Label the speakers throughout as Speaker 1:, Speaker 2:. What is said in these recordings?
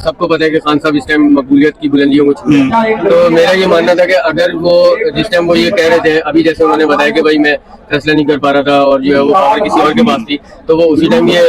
Speaker 1: सबको पता है कि खान साहब इस टाइम मकबूलियत की बुलंदियों को छू रहे हैं। तो मेरा ये मानना था कि अगर वो जिस टाइम वो ये कह रहे थे, अभी जैसे उन्होंने बताया कि भाई मैं फैसला नहीं कर पा रहा था और जो है वो पावर किसी और के पास थी, तो वो उसी टाइम ये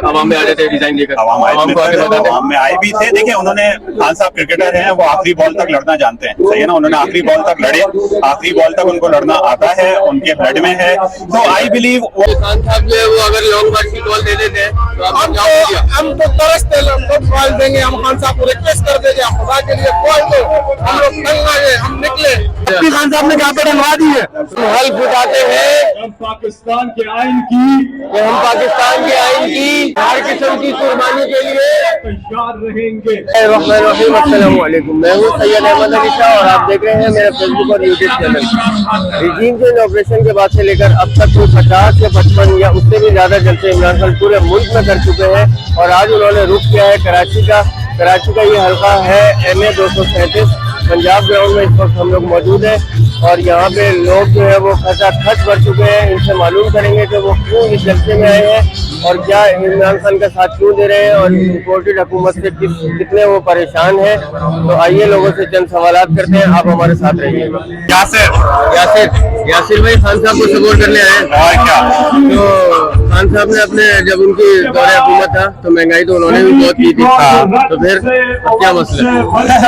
Speaker 1: अवाम में आ जाते, रिजाइन देकर
Speaker 2: आवाम को आगे बताते। आवाम में आए भी थे। देखिए, उन्होंने खान साहब क्रिकेटर हैं, वो आखिरी बॉल तक लड़ना जानते हैं, सही है ना। उन्होंने आखिरी बॉल तक लड़े, आखिरी बॉल तक उनको लड़ना आता है, उनके ब्लड में है। तो आई बिलीव वो
Speaker 1: खान साहब जो है वो अगर लॉन्ग मार्च की बॉल दे देते तो
Speaker 3: हम तो तरसते, हम तो बॉल देंगे, हम खान साहब को रिक्वेस्ट कर देंगे, खुदा के लिए बॉल दो, हम लोग निकलेंगे, हम निकले। खान साहब ने कहा बनवा दी है,
Speaker 1: हल्फ उठाते हैं
Speaker 2: पाकिस्तान के आइन की,
Speaker 1: हम पाकिस्तान के आइन की हर किस्म की कुर्बानी के लिए
Speaker 2: तैयार रहेंगे।
Speaker 1: अस्सलाम वालेकुम, मैं हूँ सैयद अहमद अली शाह और आप देख रहे हैं मेरा फेसबुक और YouTube channel. Regime change operation के बाद से लेकर अब तक वो 50 या 55 या उससे भी ज्यादा जलसे इमरान खान पूरे मुल्क में कर चुके हैं और आज उन्होंने रुख किया है कराची का ये हल्का है MA 237 पंजाब ग्राउंड में। इस वक्त हम लोग मौजूद हैं और यहाँ पे लोग जो है वो खच भर चुके हैं। इनसे मालूम करेंगे कि वो क्यों इस जलसे में आए हैं और क्या इमरान खान का साथ क्यों दे रहे हैं और इम्पोर्टेड हुकूमत से कितने वो परेशान हैं। तो आइए लोगों से चंद सवालात करते हैं, आप हमारे साथ रहिएगा। यासिर भाई खान साहब को सपोर्ट करने आए
Speaker 2: और क्या।
Speaker 1: तो खान साहब ने अपने जब उनकी दौरे हुकूमत था तो महंगाई तो उन्होंने भी बहुत की थी, तो फिर क्या मसला?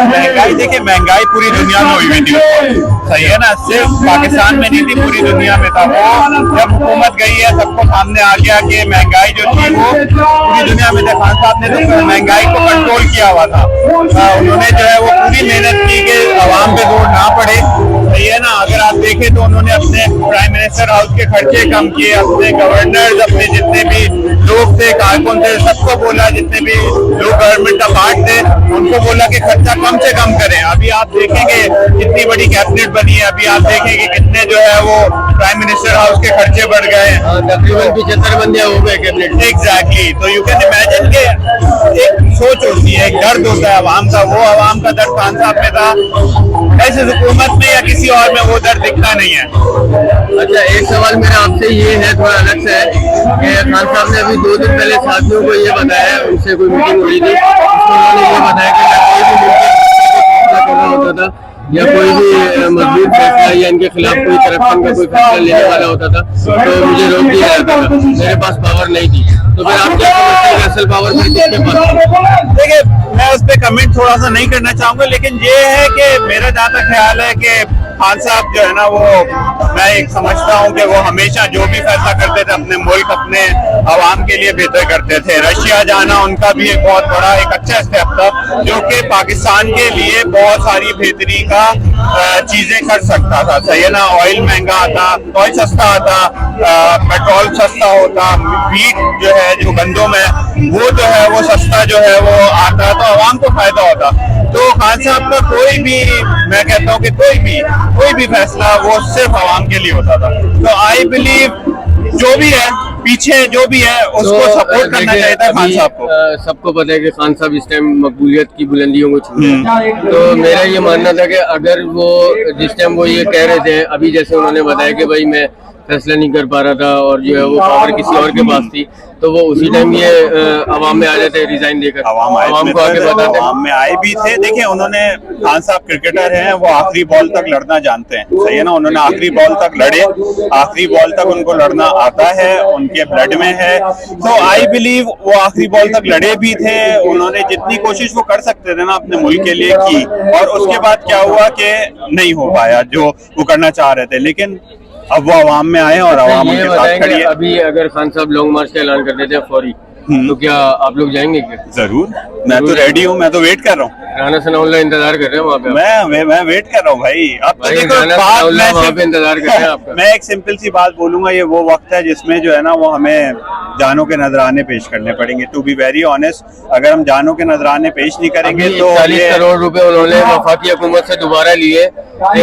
Speaker 2: महंगाई, देखिए महंगाई पूरी दुनिया में हुई थी, सही है ना। सिर्फ पाकिस्तान में नहीं थी, पूरी दुनिया में था। वो जब हुकूमत गई है सबको सामने आ गया कि महंगाई जो थी वो पूरी दुनिया में थी। खान साहब ने तो महंगाई को कंट्रोल किया हुआ था। उन्होंने जो है वो पूरी मेहनत की कि आवाम पे जोर ना पड़े, सही है ना। अगर आप देखें तो उन्होंने अपने प्राइम मिनिस्टर हाउस के खर्चे कम किए, अपने गवर्नर, अपने जितने भी लोग थे, कारकुन थे, सबको बोला, जितने भी लोग गवर्नमेंट का पार्ट थे उनको बोला कि खर्चा कम से कम करें। अभी आप देखेंगे कितनी बड़ी कैबिनेट बनी है, अभी आप देखेंगे कितने जो है वो प्राइम मिनिस्टर हाउस के खर्चे बढ़ गए हैं,
Speaker 1: तकरीबन 75 बंदियां हो गए कैबिनेट।
Speaker 2: एग्जैक्टली। तो यू कैन इमेजिन के एक सोच होती है, एक दर्द होता है आवाम का, वो आवाम का दर्द खान साहब में था। ऐसे हुकूमत में या किसी और में वो दर्द दिखता नहीं है।
Speaker 1: अच्छा, एक सवाल मेरा आपसे ये है, थोड़ा अलग से है कि खान साहब ने अभी 2 दिन पहले साथियों को ये बताया, उनसे कोई मीटिंग हुई थी, उसमें उन्होंने ये बताया कि करना होता था या कोई भी मजबूत फैसला या इनके खिलाफ कोई करप्शन का कोई फैसला लेने वाला होता था तो मुझे रोक दिया जाता था, मेरे पास पावर नहीं थी। तो फिर आप क्या समझते हैं असल पावर किसके पास?
Speaker 2: देखिए, मैं उस पर कमेंट थोड़ा सा नहीं करना चाहूंगा, लेकिन ये है कि मेरा जहाँ तक ख्याल है कि खान साहब जो है ना वो, मैं एक समझता हूँ कि वो हमेशा जो भी फैसला करते थे अपने मुल्क, अपने आवाम के लिए बेहतर करते थे। रशिया जाना उनका भी एक बहुत बड़ा एक अच्छा स्टेप था जो कि पाकिस्तान के लिए बहुत सारी बेहतरी का चीजें कर सकता था, सही है ना। ऑयल महंगा आता, ऑयल सस्ता आता, पेट्रोल सस्ता होता, वीट जो है जो गंदम है वो जो है वो सस्ता जो है वो आता, तो आवाम को फायदा होता। तो खान साहब का कोई भी, मैं कहता हूँ कि कोई भी फैसला वो सिर्फ आवाम के लिए होता था। तो आई बिलीव जो भी है पीछे जो भी है उसको सपोर्ट करना चाहिए था खान साहब को।
Speaker 1: सबको पता है कि खान साहब इस टाइम मकबूलियत की बुलंदियों को छू रहे हैं। तो मेरा ये मानना था कि अगर वो जिस टाइम वो ये कह रहे थे, अभी जैसे उन्होंने बताया कि भाई मैं फैसला नहीं कर पा रहा था और जो है वो पावर किसी और के पास थी, तो वो उसी टाइम ये अवाम में आ जाते, रिजाइन देकर आवाम को आगे बताते।
Speaker 2: आवाम में आए भी थे। देखिए, उन्होंने, खान साहब क्रिकेटर हैं, वो आखिरी बॉल तक लड़ना जानते हैं, सही है ना। उन्होंने आखिरी बॉल तक लड़े, आखिरी बॉल तक उनको लड़ना आता है, उनके ब्लड में है। तो आई बिलीव वो आखिरी बॉल तक लड़े भी थे। उन्होंने जितनी कोशिश वो कर सकते थे ना अपने मुल्क के लिए की, और उसके बाद क्या हुआ कि नहीं हो पाया जो वो करना चाह रहे थे। लेकिन अब वो आवाम में आए और आवाम उनके साथ खड़ी है।
Speaker 1: अभी अगर खान साहब लॉन्ग मार्च का ऐलान कर देते हैं फौरी, तो क्या आप लोग जाएंगे क्या?
Speaker 2: जरूर, मैं तो रेडी हूँ, मैं तो वेट कर रहा हूँ।
Speaker 1: राना सनाउल्लाह इंतजार कर रहे हैं वहाँ पे।
Speaker 2: मैं वेट कर रहा हूँ भाई। अब तो देखो
Speaker 1: वहाँ पे इंतजार कर रहे हैं आपका।
Speaker 2: मैं एक सिंपल सी बात बोलूंगा, ये वो वक्त है जिसमें जो है ना वो हमें जानों के नजराने पेश करने पड़ेंगे। टू बी वेरी ऑनेस्ट, अगर हम जानों के नजराने पेश नहीं करेंगे तो
Speaker 1: 40 करोड़ रुपए उन्होंने वफाकी हुकूमत से दोबारा लिए,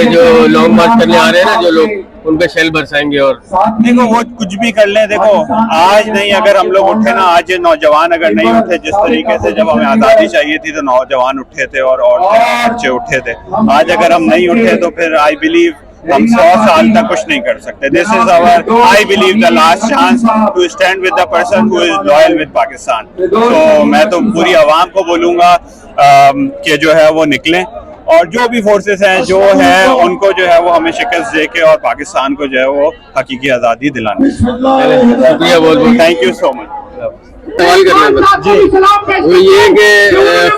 Speaker 1: जो लॉन्ग मार्च करने आ रहे हैं ना जो लोग, उन पे शेल बरसाएंगे। और
Speaker 2: देखो वो कुछ भी कर लें, देखो आज नहीं अगर हम लोग उठे ना, आज नौजवान अगर नहीं उठे, जिस तरीके से जब हमें आजादी चाहिए थी तो नौजवान उठे थे और बच्चे उठे थे, आज अगर हम नहीं उठे तो फिर आई बिलीव हम 100 साल तक कुछ नहीं कर सकते। This is our, I believe, the last chance to stand with the person who is loyal with Pakistan. तो मैं तो पूरी आवाम को बोलूंगा के जो है वो निकलें और जो भी फोर्सेस हैं जो है उनको जो है वो हमें शिकस्त दे के और पाकिस्तान को जो है वो हकीकी आज़ादी दिलानी।
Speaker 1: शुक्रिया बहुत बहुत,
Speaker 2: थैंक यू सो मच।
Speaker 1: सवाल करना है बस। जी, वो ये कि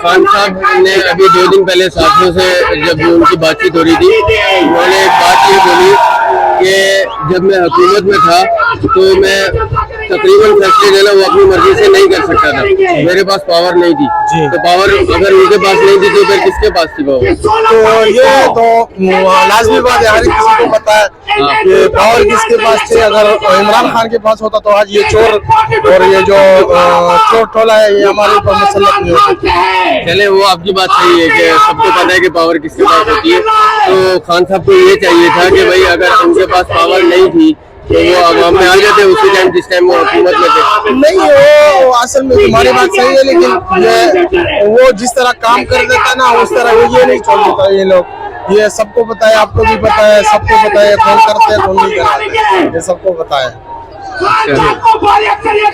Speaker 1: खान साहब ने अभी 2 दिन पहले साथियों से जब उनकी बातचीत हो रही थी, उन्होंने एक बात ये बोली कि जब मैं हुकूमत में था तो मैं तकरीबन फैसले जो है वो अपनी मर्जी से नहीं कर सकता था, मेरे पास पावर नहीं थी। तो पावर अगर उनके पास नहीं थी तो फिर किसके पास थी पावर?
Speaker 3: तो ये तो लाजमी बात है, हर किसी को पता है कि पावर किसके पास थी। अगर इमरान खान के पास होता तो आज ये चोर और ये जो चोर टोला है ये हमारे ऊपर मुसल्लत नहीं होता।
Speaker 1: चले, वो आपकी बात सही है कि सबको पता है कि पावर किसके पास होती है। तो खान साहब को ये चाहिए था कि भाई अगर उनके पास पावर नहीं थी तो वो आवाम में आ जाते उसी टाइम जिस टाइम वो हुकूमत में थे।
Speaker 3: नहीं, वो असल में तुम्हारी बात सही है, लेकिन ये वो जिस तरह काम कर देता है ना उस तरह ये नहीं छोड़ देता। ये लोग, ये सबको पता है, आपको भी पता है, सबको पता है, कौन करते हैं कौन नहीं करते, ये सबको पता है।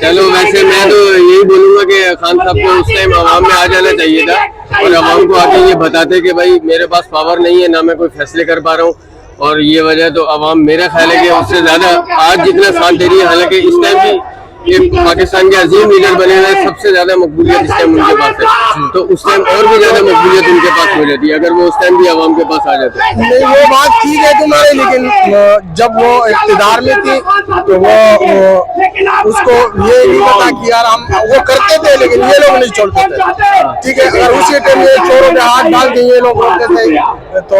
Speaker 1: चलो, वैसे मैं तो यही बोलूंगा कि खान साहब को उस टाइम आवाम में आ जाना चाहिए था और आवाम को आके ये बताते कि भाई मेरे पास पावर नहीं है, ना मैं कोई फैसले कर पा रहा हूँ और ये वजह तो आवाम, मेरा ख्याल है कि उससे ज्यादा आज जितना साथ दे रही है। हालांकि इस टाइम भी ये पाकिस्तान के अजीम लीडर बने हुए, सबसे ज्यादा मकबूलियत इस टाइम उनके पास है, तो उस टाइम और भी ज्यादा मकबूलियत उनके पास हो जाती है अगर वो उस टाइम भी आवाम के पास आ जाते।
Speaker 3: नहीं, वो बात ठीक है तुम्हारी, लेकिन जब वो इक़्तिदार में थी तो वो उसको ये नहीं पता कि यार हम वो करते थे लेकिन ये लोग नहीं छोड़ते थे। ठीक है, अगर उसी टाइम ये चोरों पे हाथ डाल के ये लोग रोकते थे तो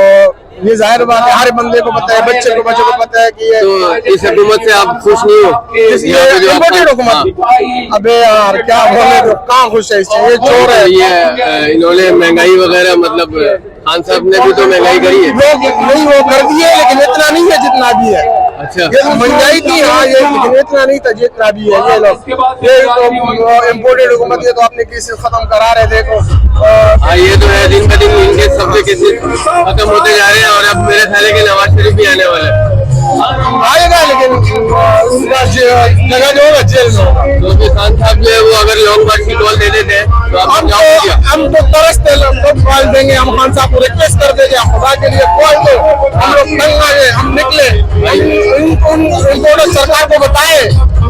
Speaker 3: ये जाहिर बात है, हर बंदे को पता है, बच्चे को पता है कि ये
Speaker 1: तो इस हुकूमत से आप खुश नहीं हो?
Speaker 3: इम्पोर्टेड हुकूमत। अबे यार क्या बोले, तो कहाँ खुश है इससे, ये चोर है।
Speaker 1: ये इन्होंने महंगाई वगैरह, मतलब खान साहब ने भी तो महंगाई करी है।
Speaker 3: लोग नहीं वो कर दिए लेकिन इतना नहीं है जितना भी है।
Speaker 1: अच्छा,
Speaker 3: ये तो महंगाई थी हाँ, ये लेकिन इतना नहीं था जितना भी है। ये लोग ये तो इम्पोर्टेड हुकूमत, ये तो अपने केसेस खत्म करा रहे, देखो।
Speaker 1: हाँ, ये तो है, दिन ब दिन इनके सबसे केसेस खत्म होते जा रहे हैं और अब मेरे ख्याल है कि नवाज शरीफ भी आने वाला है।
Speaker 3: आएगा लेकिन उनका जगह जो होगा जेल में होगा।
Speaker 1: क्योंकि खान साहब जो है वो अगर लॉन्ग मार्च की कॉल दे देते हैं तो
Speaker 3: हम तो तरसते कॉल देंगे, हम खान साहब को रिक्वेस्ट कर देंगे, खुदा के लिए कॉल दो, हम लोग तंग आ गए, हम निकले, उनको सरकार को बताए।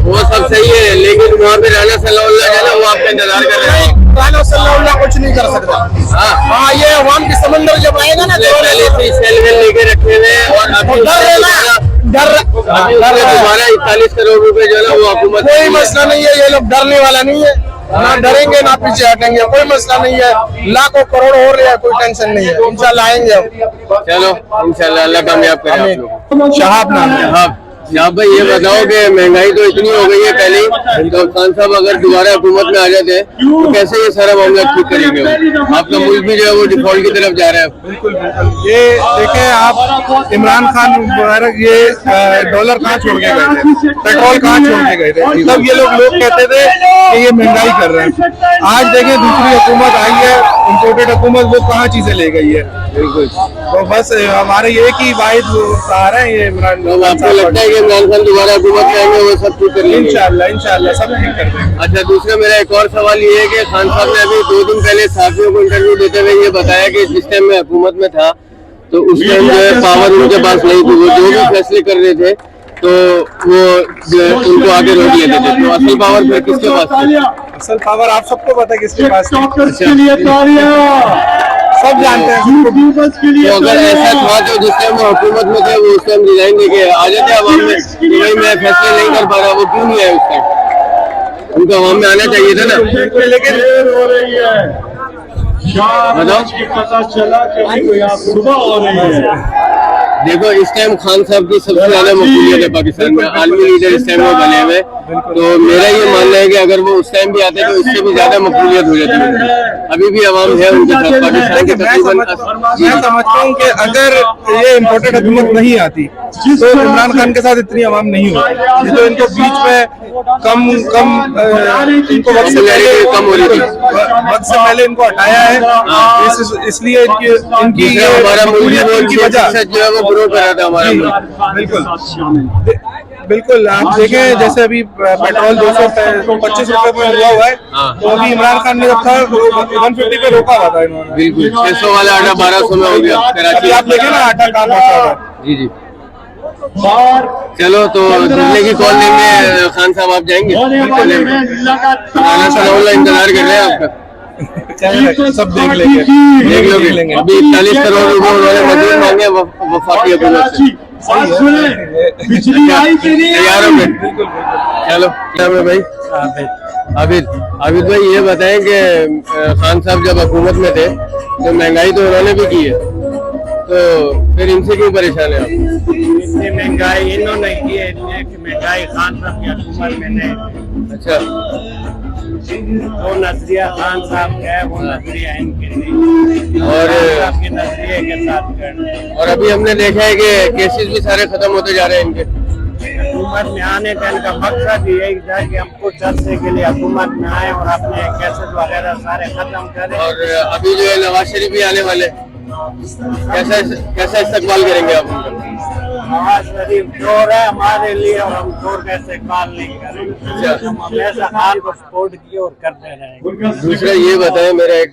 Speaker 1: वो सब सही है, लेकिन वहाँ पे राना सल्लल्लाहु है ना, वो आपका इंतजार कर रहे हैं।
Speaker 3: राना सल्लल्लाहु कुछ नहीं कर सकता। हाँ, ये अवाम की समंदर जब आएगा ना तो
Speaker 1: पहले से सेल वेल लेके रखे हुए और अभी तुम्हारा 41 करोड़ रुपए जो है ना वो हुकूमत,
Speaker 3: कोई मसला नहीं है, ये लोग डरने वाला नहीं है, ना डरेंगे ना पीछे हटेंगे, कोई मसला नहीं है। लाखों करोड़ हो रहे हैं, कोई टेंशन नहीं है, इंशाल्लाह आएंगे हम।
Speaker 1: चलो इंशाल्लाह, अल्लाह कामयाब करे आप लोग।
Speaker 3: शहाब नाम है।
Speaker 1: हाँ शाहब भाई, ये बताओ कि महंगाई तो इतनी हो गई है पहले ही, तो खान साहब अगर दोबारा हुकूमत में आ जाते हैं तो कैसे ये सारा मामला ठीक करेंगे? आपका मुल्क भी जो है वो डिफॉल्ट की तरफ जा रहा है।
Speaker 3: बिल्कुल बिल्कुल, ये देखें आप, इमरान खान मुबारक ये डॉलर कहाँ छोड़ के गए थे, पेट्रोल कहाँ छोड़ के गए थे, तब ये लोग कहते थे कि ये महंगाई कर रहे हैं। आज देखें दूसरी हुकूमत आई है, इम्पोर्टेड हुकूमत, वो कहाँ चीजें ले गई है। बिल्कुल, तो बस हमारे एक ही वाहिद सहारा है ये इमरान।
Speaker 1: तो आपको लगता है कि इमरान खान दोबारा हुकूमत में आएंगे, वो सब ठीक कर लेंगे?
Speaker 3: इंशाल्लाह सब ठीक कर देंगे।
Speaker 1: अच्छा, दूसरा मेरा एक और सवाल ये है कि खान साहब ने अभी 2 दिन पहले साथियों को इंटरव्यू देते हुए ये बताया कि जिस टाइम में हुकूमत में था तो उस टाइम जो है पावर उनके पास नहीं थी, वो जो भी फैसले कर रहे थे तो वो जो है उनको आगे रोक लेते थे। तो असल पावर फिर किसके पास थी?
Speaker 3: असल पावर आप सबको पता है किसके पास सब जानते हैं।
Speaker 1: तो अगर ऐसा था तो जिस टाइम वो हुकूमत में थे वो उस टाइम रिजाइन देके आ जाते आवाम में कि भाई मैं फैसले नहीं कर पा रहा, वो क्यों नहीं आए उस टाइम? उनको आवाम में आना चाहिए था ना।
Speaker 3: लेकिन
Speaker 1: बताओ,
Speaker 4: चला कि सुबह हो रही है।
Speaker 1: देखो इस टाइम खान साहब की सबसे ज्यादा मकबूलियत है पाकिस्तान में, आलमी लीडर इस टाइम वो बने हुए। तो मेरा ये मानना है कि अगर वो उस टाइम भी आते तो इससे भी ज्यादा मकबूलियत हो जाती है। अभी भी आवाम है उनके साथ पाकिस्तान के तकरीबन।
Speaker 3: मैं समझता हूँ कि अगर ये इम्पोर्टेड हुकूमत नहीं आती तो इमरान खान के साथ इतनी आवाम नहीं होती। तो इनको बीच में कम इनको वक्त से पहले
Speaker 1: कम हो रही थी,
Speaker 3: वक्त से पहले इनको हटाया है, इसलिए इनकी
Speaker 1: हमारा मुल्क
Speaker 3: की वजह
Speaker 1: जो है वो ग्रो कर रहा था हमारा मुल्क।
Speaker 3: बिल्कुल बिल्कुल आप देखें जैसे अभी पेट्रोल 225 रुपए में हुआ है, तो अभी इमरान खान ने जब था 150 पे रोका हुआ था इन्होंने।
Speaker 1: बिल्कुल 600 वाला आटा 1200 में हो गया कराची।
Speaker 3: अभी आप देखें ना आटा कहाँ पहुंचा हुआ है।
Speaker 1: जी जी चलो तो दूसरे की कॉल लेंगे खान साहब, आप जाएंगे? राना सनाउल्लाह इंतजार कर रहे हैं आपका।
Speaker 3: सब देख लेंगे,
Speaker 1: देख लोगे। अभी 41 करोड़ रुपए उन्होंने मजदूर मांगे वफाकी हुकूमत से। तैयार हो गए? चलो क्या है भाई? आबिद भाई ये बताएं कि खान साहब जब हुकूमत में थे तो महंगाई तो उन्होंने भी की है, तो फिर इनसे क्यों परेशान है आप?
Speaker 5: इतनी महंगाई इन्होंने की है कि महंगाई खान साहब की हुकूमत में नहीं।
Speaker 1: अच्छा
Speaker 5: वो नजरिया खान साहब का है, वो नजरिया इनके नहीं,
Speaker 1: और
Speaker 5: खान साहब के नजरिए के साथ करना।
Speaker 1: और अभी हमने देखा है कि केसेस भी सारे खत्म होते जा रहे हैं इनके।
Speaker 5: हुकूमत में आने का इनका मकसद यही था कि हम कुछ अरसे के लिए हुकूमत में आए और अपने केसेस वगैरह सारे खत्म करें।
Speaker 1: और अभी जो है नवाज शरीफ भी आने वाले, कैसा इस्तेमाल करेंगे आप उनका?
Speaker 5: नवाज शरीफ चोर है हमारे लिए और हम चोर का इस्तेमाल नहीं करेंगे। हम हमेशा खान को सपोर्ट किए और करते रहेंगे।
Speaker 1: दूसरा ये बताएं, मेरा एक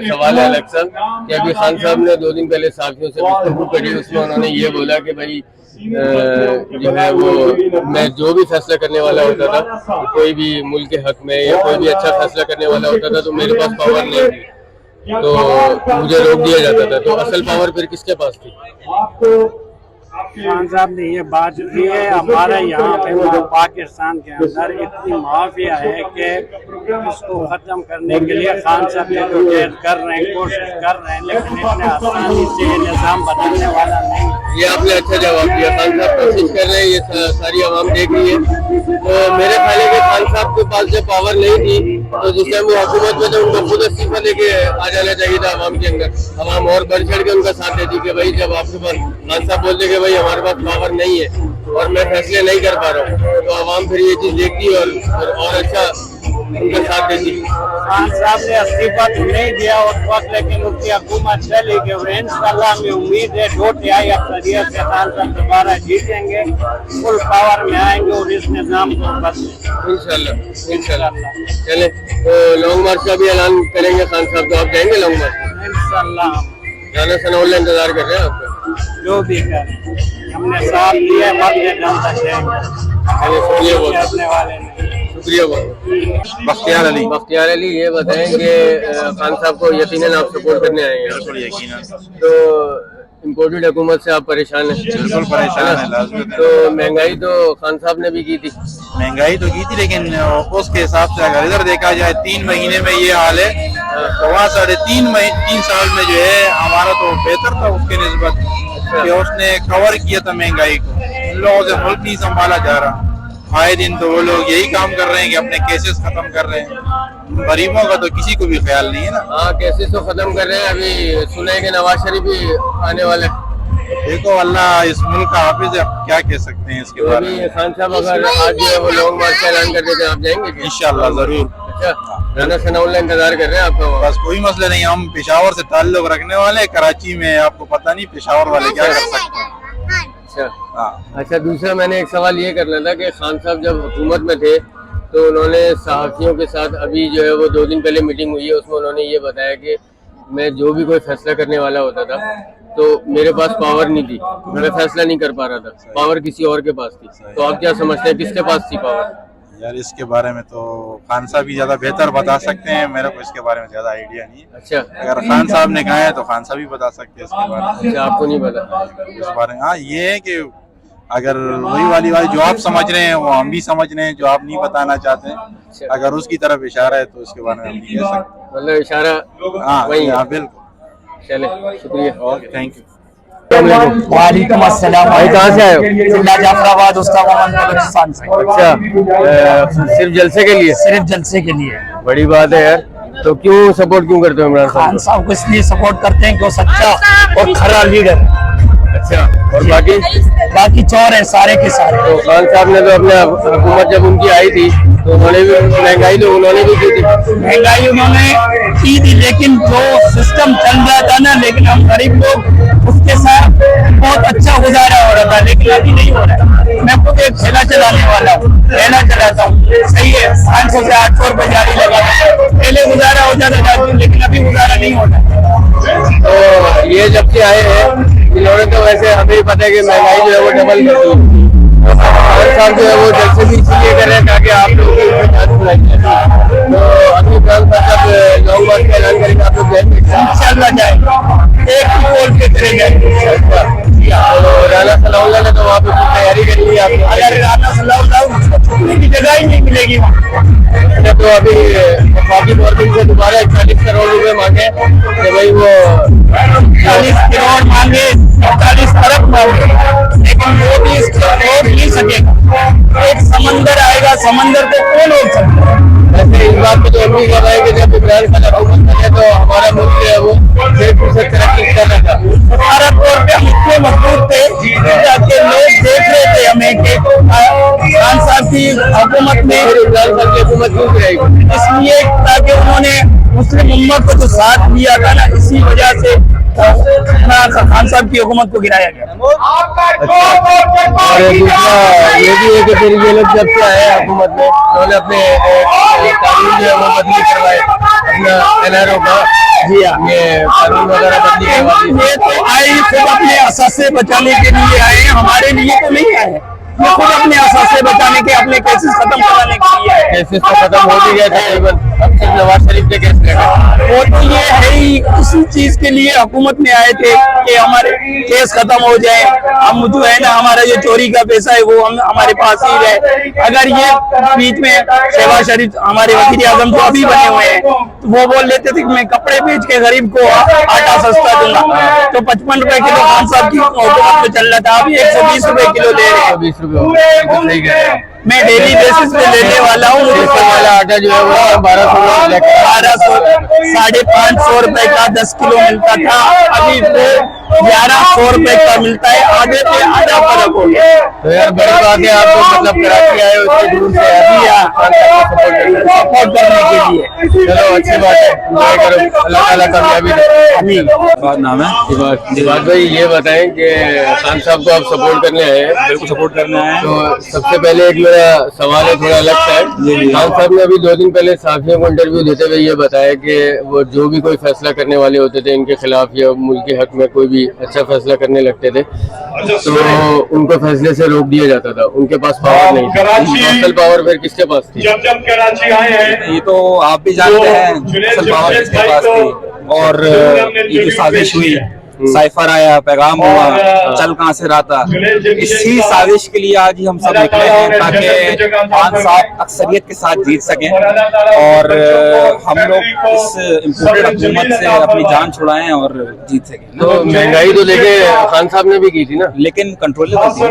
Speaker 1: सवाल है अलग सा कि अभी खान साहब ने 2 दिन पहले साथियों से गुफ्तगू करी, उसमें उन्होंने ये बोला कि भाई जो है वो मैं जो भी फैसला करने वाला होता था, कोई भी मुल्क के हक में या कोई भी अच्छा फैसला करने वाला होता था तो मेरे पास पावर नहीं थी, तो मुझे रोक दिया जाता था। तो असल पावर फिर किसके पास थी?
Speaker 5: खान साहब ने ये बात की है। हमारे यहाँ पे पाकिस्तान के अंदर इतनी माफिया है कि इसको खत्म करने के लिए खान साहब ये जो कर रहे हैं, कोशिश कर रहे हैं, लेकिन इतने आसानी से निजाम बदलने वाला नहीं।
Speaker 1: ये आपने अच्छा जवाब दिया। खान साहब कोशिश कर रहे हैं, ये सारी आवाम देख रही है। तो मेरे ख्याल है कि खान साहब के पास जब पावर नहीं थी तो जिस टाइम वो हुकूमत में थे उनको खुद इस्तीफा लेके आ जाना चाहिए था आवाम के अंदर। आवाम और बढ़ चढ़ के उनका साथ देती कि भाई जब आपके पास खान साहब बोलते कि भाई हमारे पास पावर नहीं है और मैं फैसले नहीं कर पा रहा हूँ, तो आवाम फिर ये चीज देखती और अच्छा उनका साथ देती।
Speaker 5: खान साहब ने इस्तीफा तो नहीं दिया उस वक्त, लेकिन उसकी हुकूमत चली गई और इंशाल्लाह हमें उम्मीद है 2 तिहाई अक्सरियत से खान साहब दोबारा जीतेंगे, फुल पावर में आएंगे और इस निजाम को बदलेंगे
Speaker 1: इंशाल्लाह। चले तो लॉन्ग मार्च का भी ऐलान करेंगे खान साहब, तो आप जाएंगे लॉन्ग मार्च?
Speaker 5: इंशाल्लाह।
Speaker 1: राना सनाउल्लाह इंतजार कर रहे हैं आपका।
Speaker 5: जो भी करें हमने साथ दिया, मरने दम तक जाएंगे।
Speaker 1: शुक्रिया बहुत,
Speaker 5: करने वाले नहीं।
Speaker 1: शुक्रिया बहुत।
Speaker 3: बख्तियार अली
Speaker 1: ये बताएं कि खान साहब को यकीनन आप सपोर्ट करने आएंगे?
Speaker 2: बिल्कुल यकीनन।
Speaker 1: तो इम्पोर्टेड हुकूमत से आप परेशान हैं?
Speaker 2: बिल्कुल परेशान है, लाजमी।
Speaker 1: तो महंगाई तो खान साहब ने भी की थी।
Speaker 2: महंगाई तो की थी, लेकिन उसके हिसाब से अगर इधर देखा जाए 3 महीने में ये हाल है, तो वहाँ 3.5 साल में जो है हमारा तो बेहतर था उसके निस्बत, कि उसने कवर किया था महंगाई को। उन लोगों से मुल्क नहीं संभाला जा रहा। आए दिन तो वो लोग यही काम कर रहे हैं कि अपने केसेस खत्म कर रहे हैं। गरीबों का तो किसी को भी ख्याल नहीं है ना।
Speaker 1: हाँ केसेस तो खत्म कर रहे हैं। अभी सुने कि नवाज शरीफ भी आने वाले।
Speaker 2: देखो अल्लाह इस मुल्क का हाफिज है, क्या कह सकते हैं इसके बारे में।
Speaker 1: खान साहब अगर आज जो है वो लॉन्ग मार्च का ऐलान कर देते हैं, आप जाएंगे?
Speaker 2: इंशाल्लाह जरूर।
Speaker 1: अच्छा, राना सनाउल्लाह इंतजार कर रहे हैं आपका?
Speaker 2: बस कोई मसला नहीं, हम पेशावर से ताल्लुक रखने वाले, कराची में आपको पता नहीं पेशावर वाले क्या कर सकते हैं।
Speaker 1: अच्छा, दूसरा मैंने एक सवाल ये करना था कि खान साहब जब हुकूमत में थे तो उन्होंने सहाफियों के साथ अभी जो है वो 2 दिन पहले मीटिंग हुई है, उसमें उन्होंने ये बताया कि मैं जो भी कोई फैसला करने वाला होता था तो मेरे पास पावर नहीं थी, मैं फैसला नहीं कर पा रहा था, पावर किसी और के पास थी। तो आप क्या समझते हैं किसके पास थी पावर?
Speaker 2: यार इसके बारे में तो खान साहब ही ज्यादा बेहतर बता सकते हैं, मेरे को इसके बारे में ज्यादा आइडिया नहीं है।
Speaker 1: अच्छा,
Speaker 2: अगर खान साहब ने कहा है तो खान साहब ही बता सकते हैं इसके बारे में।
Speaker 1: अच्छा, आपको नहीं पता
Speaker 2: इस बारे में? हाँ ये है कि अगर वही वाली बात जो आप समझ रहे हैं वो हम भी समझ रहे हैं, जो आप नहीं बताना चाहते हैं, अगर उसकी तरफ इशारा है तो उसके बारे में हम नहीं कह सकते।
Speaker 1: मतलब इशारा
Speaker 2: हाँ हाँ बिल्कुल।
Speaker 1: चले, शुक्रिया,
Speaker 2: ओके, थैंक यू।
Speaker 6: वालेकुम अस्सलाम।
Speaker 1: भाई कहाँ से आए हो?
Speaker 6: जिला जाफराबाद, उसका बलूचिस्तान से।
Speaker 1: अच्छा, सिर्फ जलसे के लिए?
Speaker 6: सिर्फ जलसे के लिए।
Speaker 1: बड़ी बात है यार। तो क्यों सपोर्ट क्यों करते हो इमरान
Speaker 6: खान साहब को इसलिए सपोर्ट करते हैं कि वो सच्चा और खरा लीडर।
Speaker 1: अच्छा, और बाकी
Speaker 6: बाकी चोर है सारे के सारे।
Speaker 1: तो खान साहब ने तो अपने हुकूमत जब उनकी आई थी तो उन्होंने भी महंगाई तो उन्होंने भी की थी।
Speaker 6: महंगाई उन्होंने की थी, लेकिन जो सिस्टम चल रहा था ना, लेकिन हम गरीब लोग उसके साथ बहुत अच्छा गुजारा हो रहा था, लेकिन अभी नहीं हो रहा है। मैं खुद एक ठेला चलाने वाला हूँ, ठेला चलाता हूँ, सही है, 500 से 800 रुपए जारी लगा, पहले गुजारा हो जाता था, लेकिन अभी गुजारा नहीं होता।
Speaker 1: तो ये जब से आए हैं इन्होंने तो वैसे हमें ही पता है कि महंगाई जो है वो डबल कर दी। हर साल जो है वो जैसे भी इसलिए कर रहे हैं ताकि आप लोग की जान छुड़ाई जाए। तो अभी जब लॉन्ग मार्च का ऐलान करेंगे आप लोग जाएंगे,
Speaker 6: इंशाल्लाह जाएंगे, एक ही बोल के चले जाएंगे।
Speaker 1: तो राना सलाउल्लाह ने तो वहाँ पे कुछ तैयारी कर ली है आपने?
Speaker 6: अगर राना सलाउल्लाह छुपने की जगह ही नहीं मिलेगी वहाँ।
Speaker 1: तो अभी बाकी गवर्नमेंट से दोबारा 41 करोड़ रुपए मांगे कि भाई वो
Speaker 6: 40 करोड़ मांगे, 40 अरब मांगे, लेकिन वो भी इसको रोक नहीं सकेगा। एक समंदर आएगा, समंदर को कौन रोक सकता है?
Speaker 1: वैसे इस बात को तो हम भी कर रहे हैं कि जब इमरान खान हुकूमत में थे तो हमारा मुल्क जो है वो 1% तरक्की कर रहा था।
Speaker 6: भारत तौर पे हम इतने मजबूत थे कि लोग देख रहे थे हमें कि खान साहब की हुकूमत में
Speaker 1: इमरान खान की हुकूमत क्यों गिराएगी?
Speaker 6: इसलिए ताकि उन्होंने मुस्लिम उम्मत को जो साथ दिया था ना, इसी वजह से खान साहब की हुकूमत को गिराया गया।
Speaker 1: और दूसरा ये भी है कि फिर ये लोग जब से आए हुकूमत में उन्होंने अपने कानून जो है वो बदली करवाए, अपना NRO का
Speaker 6: जी हाँ,
Speaker 1: ये कानून वगैरह बदली करवा दी।
Speaker 6: ये तो आए खुद अपने असासे बचाने के लिए आए हैं, हमारे लिए तो नहीं आए हैं। ये खुद अपने असासे बचाने के, अपने केसेस खत्म कराने के लिए आए हैं।
Speaker 1: केसेस तो खत्म हो भी गए तकरीबन, अब सिर्फ नवाज शरीफ के केस लगे।
Speaker 6: वो तो ये है ही, उसी चीज के लिए हुकूमत में आए थे कि हमारे केस खत्म हो जाए, हम जो है ना हमारा जो चोरी का पैसा है वो हम हमारे पास ही रहे। अगर ये बीच में शहबाज शरीफ हमारे वजीर आजम जो अभी बने हुए हैं, तो वो बोल लेते थे कि मैं कपड़े बेच के गरीब को आटा सस्ता दूंगा, तो 55 रुपए किलो खान साहब की हुकूमत में चल रहा था, अभी 120 रुपए किलो ले रहे हैं।
Speaker 1: 20 रुपए सही कह रहे हैं।
Speaker 6: मैं डेली बेसिस पे लेने वाला हूँ,
Speaker 1: वाला आटा जो है वो 1200
Speaker 6: 550 रुपए का 10 किलो मिलता था, अभी वो 1100 रुपए का मिलता है, आधे पे आधा फर्क हो गया।
Speaker 1: तो यार बड़ी बात है, आप तो मतलब कराची आए हो इतनी दूर से
Speaker 6: सपोर्ट करने के लिए।
Speaker 1: चलो अच्छी बात है, एंजॉय करो, अल्लाह ताला कामयाबी दे।
Speaker 7: बात नाम है
Speaker 1: दिवाद भाई, ये बताएं कि खान साहब को आप सपोर्ट करने आए हैं?
Speaker 7: बिल्कुल सपोर्ट करना है।
Speaker 1: तो सबसे पहले एक मेरा सवाल है थोड़ा अलग सा है। खान साहब ने अभी 2 दिन पहले साथियों को इंटरव्यू देते हुए ये बताया कि वो जो भी कोई फैसला करने वाले होते थे इनके खिलाफ या मुल्क के हक में कोई भी अच्छा फैसला करने लगते थे तो उनको फैसले से रोक दिया जाता था, उनके पास पावर नहीं थी। असल पावर फिर किसके पास थी?
Speaker 4: जब कराची आए हैं
Speaker 7: ये तो आप भी जानते हैं असल पावर किसके पास थी, और ये जो साजिश हुई, साइफर आया, पैगाम हुआ, चल कहाँ से रहा था, इसी साजिश के लिए आज ही हम सब निकले हैं ताकि खान साहब अक्सरियत के साथ जीत सकें और हम लोग इस इम्पोर्टेड हुकूमत से अपनी जान छुड़ाएं और जीत सकें।
Speaker 1: तो महंगाई तो लेके खान साहब ने भी की थी ना,
Speaker 7: लेकिन कंट्रोलेबल थी।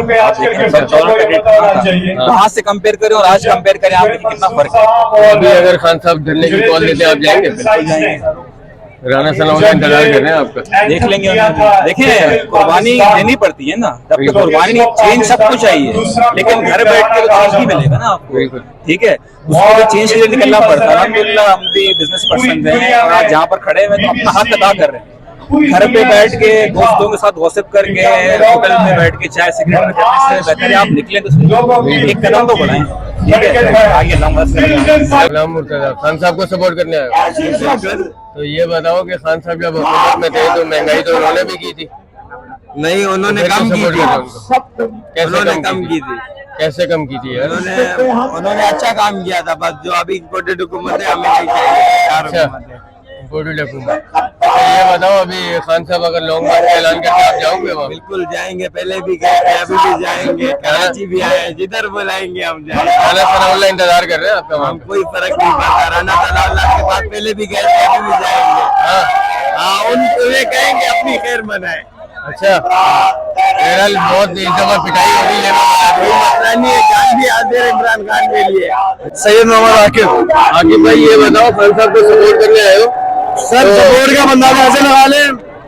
Speaker 7: कहाँ से कंपेयर करें और आज कंपेयर करें, आप देखिए कितना फर्क है।
Speaker 1: अभी अगर खान साहब धरने की कॉल देते आप जाएंगे?
Speaker 7: बिल्कुल जाएंगे,
Speaker 1: राना सलाउल्लाह इंतजार कर रहे हैं आपका।
Speaker 7: देख लेंगे। देखिए कुर्बानी देनी पड़ती है ना, जब तक कुर्बानी नहीं, चेंज सबको चाहिए, लेकिन घर बैठ के तो चेंज नहीं मिलेगा ना आपको, ठीक है, उसको भी चेंज के लिए निकलना पड़ता है। अल्हम्दुलिल्लाह हम भी बिजनेस पर्सन हैं और आज जहाँ पर खड़े हुए तो अपना हक अदा कर रहे हैं। घर पे बैठ के दोस्तों के साथ गॉसिप करके, होटल में बैठ के चाय सिगरेट करने से बेहतर है आप निकले तो एक कदम तो बढ़ाएं, ठीक है, आगे
Speaker 1: सलाम मुर्तजा। खान साहब को सपोर्ट करने आए। तो ये बताओ कि खान साहब जब हुकूमत में थे तो महंगाई तो उन्होंने भी की थी?
Speaker 8: नहीं, उन्होंने कम की थी।
Speaker 1: कैसे कम की थी? कैसे कम की थी यार?
Speaker 8: उन्होंने अच्छा काम किया था, बस जो अभी इम्पोर्टेड हुकूमत है हमें नहीं चाहिए।
Speaker 1: इम्पोर्टेड हुकूमत। ये बताओ अभी खान साहब अगर लॉन्ग मार्च का ऐलान करते आप जाओगे वहाँ?
Speaker 8: बिल्कुल जाएंगे, पहले भी गए थे, अभी भी जाएंगे, कराची भी आए, जिधर बुलाएंगे हम जाएंगे।
Speaker 1: राना सलाउल्लाह इंतजार कर रहे हैं आपका वहाँ?
Speaker 8: हम कोई फर्क नहीं पड़ता, राना सलाउल्लाह के पास पहले भी गए थे, अभी भी जाएंगे। हाँ, उनको कहेंगे अपनी खैर मनाए।
Speaker 1: अच्छा, बहरहाल बहुत इस दफा पिटाई हो रही है,
Speaker 8: कोई मसला नहीं है, जान भी हाजिर है इमरान खान के लिए।
Speaker 1: सैयद मोहम्मद आकिब भाई, ये बताओ खान साहब को सपोर्ट करने आए हो?
Speaker 3: सर सपोर्ट का अंदाजा ऐसे लगा ले,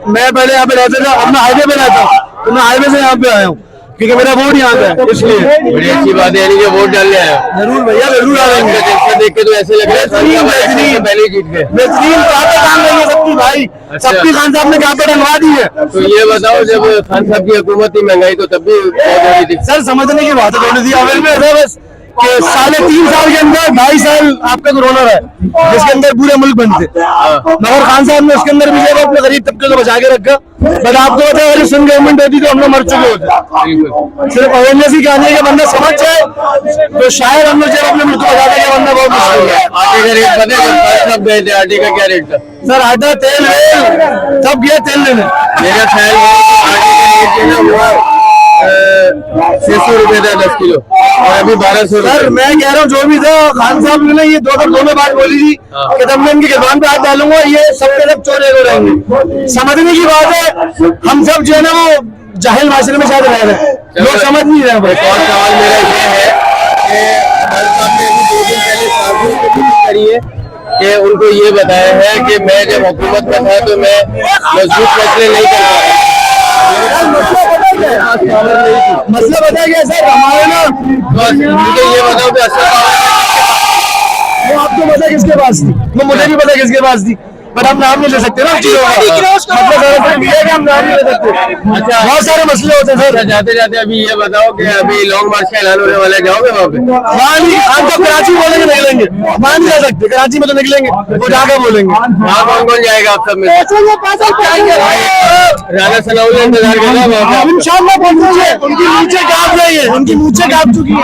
Speaker 3: मैं पहले यहाँ पे रहता था, अपना हाईवे पे रहता हूँ, तो मैं हाईवे से यहाँ पे आया हूँ, क्योंकि मेरा वोट यहाँ का है, इसलिए।
Speaker 1: बड़ी अच्छी बात है, यानी कि वोट डालने आए हो।
Speaker 3: जरूर भैया, जरूर आएंगे।
Speaker 1: देख के तो ऐसे लग रहा है पहले ही जीत गए।
Speaker 3: बेहतरीन ताकत आ गई है सबकी भाई, सबकी खान साहब ने पे डलवा दी है।
Speaker 1: तो ये बताओ, जब खान साहब की हुकूमत थी महंगाई तो तब भी बहुत हो रही थी।
Speaker 3: सर समझने की बात है, बस कि 3.5 साल के अंदर 2.5 साल आपका कोरोना रहा, जिसके अंदर पूरे मुल्क बंद थे, मगर खान साहब ने उसके अंदर भी जो अपने गरीब तबके को बचा के रखा। बट आपको पता है, अगर सिंध गवर्नमेंट होती तो हम लोग मर चुके होते। सिर्फ अवेयरनेस ही कहने का बंदा समझ जाए तो शायद हम लोग जब अपने मुल्क को बचा देंगे, वरना बहुत मुश्किल है।
Speaker 1: आटे का रेट पता है सब गए थे, आटे का क्या रेट था?
Speaker 3: सर आटा, तेल, सब गया तेल लेने।
Speaker 1: मेरा ख्याल है आटे का रेट जो है वो 600 रुपए था 10 किलो, और अभी 1200।
Speaker 3: सर मैं कह रहा हूँ जो भी था, खान साहब ने ये दोनों बात बोली थी कि तब मैं इनकी गिरबान पे हाथ डालूंगा, ये सबके सब चोरे हो रहेंगे। समझने की बात है, हम सब जो है ना वो जाहिल माशरे में शायद रह रहे हैं, लोग समझ नहीं रहे हैं।
Speaker 1: एक और सवाल मेरा ये है कि हमारे सामने अभी 2 दिन पहले साधु ने मीटिंग करी है कि उनको ये बताया है कि मैं जब हुकूमत में था तो मैं मजबूत फैसले नहीं कर पाया।
Speaker 3: मसला बताया गया सर, हमारे ना
Speaker 1: मुझे ये बताओ कि असर
Speaker 3: वो आपको पता है किसके पास थी, वो मुझे भी पता है किसके पास थी, पर हम नाम नहीं ले सकते ना चीजों का। मतलब हम नाम नहीं ले सकते। अच्छा, बहुत सारे मसले होते हैं सर।
Speaker 1: जाते जाते अभी ये बताओ कि अभी लॉन्ग मार्च का ऐलान होने वाला है, जाओगे वहाँ पे?
Speaker 3: वहाँ नहीं, हम तो कराची बोलेंगे निकलेंगे, वहाँ नहीं जा सकते, कराची में तो निकलेंगे, वो जाकर बोलेंगे।
Speaker 1: वहाँ कौन कौन जाएगा आप सब में? राना सनाउल ने इंतजार कर रहा है वहाँ पे।
Speaker 3: इंशाल्लाह पहुंचेंगे। उनकी नीचे कांप रही है, उनकी नीचे कांप चुकी है।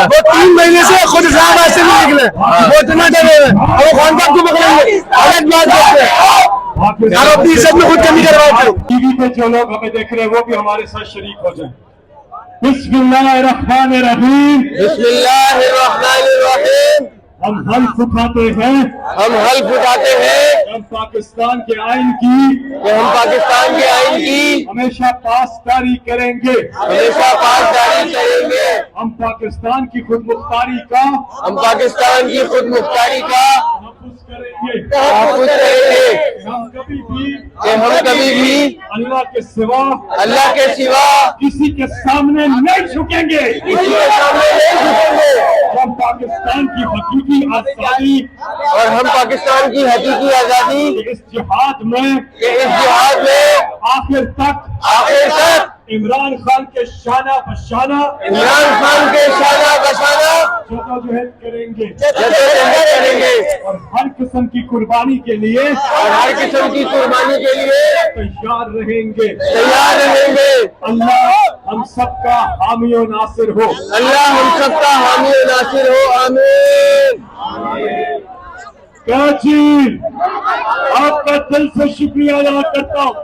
Speaker 3: वो 3 महीने से खुद इस्लामाबाद से नहीं निकले, वो इतना डरे हुए हैं, और वो खान साहब को पकड़ेंगे। अलग बात करते हैं, आप अपनी इज्जत में खुद कमी करवाते हो।
Speaker 4: टीवी पे जो लोग हमें देख रहे हैं वो भी हमारे साथ शरीक हो जाए। बिस्मिल्लाहिर्रहमानिर्रहीम।
Speaker 1: बिस्मिल्लाहिर्रहमानिर्रहीम।
Speaker 4: हम हल्फ उठाते हैं,
Speaker 1: हम हल्फ उठाते हैं
Speaker 4: हम पाकिस्तान के आइन की,
Speaker 1: कि हम पाकिस्तान के आइन की
Speaker 4: हमेशा पासदारी करेंगे,
Speaker 1: हमेशा पासदारी करेंगे।
Speaker 4: हम पाकिस्तान की खुद मुख्तारी का
Speaker 1: हम पाकिस्तान की खुद मुख्तारी का
Speaker 4: तहफ़्फ़ुज़ करेंगे।
Speaker 1: तहफ़्फ़ुज़ करेंगे
Speaker 4: हम कभी भी अल्लाह के सिवा किसी के सामने नहीं झुकेंगे।
Speaker 1: किसी के सामने नहीं झुकेंगे।
Speaker 4: हम पाकिस्तान की हकीकी आजादी
Speaker 1: और हम पाकिस्तान की हकीकी आजादी
Speaker 4: इस जिहाद में
Speaker 1: आखिर तक
Speaker 4: इमरान खान के शाना बशाना
Speaker 1: इमरान खान के शाना बशाना
Speaker 4: जदोजहद करेंगे
Speaker 1: करेंगे,
Speaker 4: और हर किस्म की कुर्बानी के लिए तैयार रहेंगे। अल्लाह हम सबका हामी और नासिर हो।
Speaker 1: अल्लाह हम सबका हामी और नासिर हो। आमीन।
Speaker 4: कराची, आपका दिल से शुक्रिया अदा करता हूँ।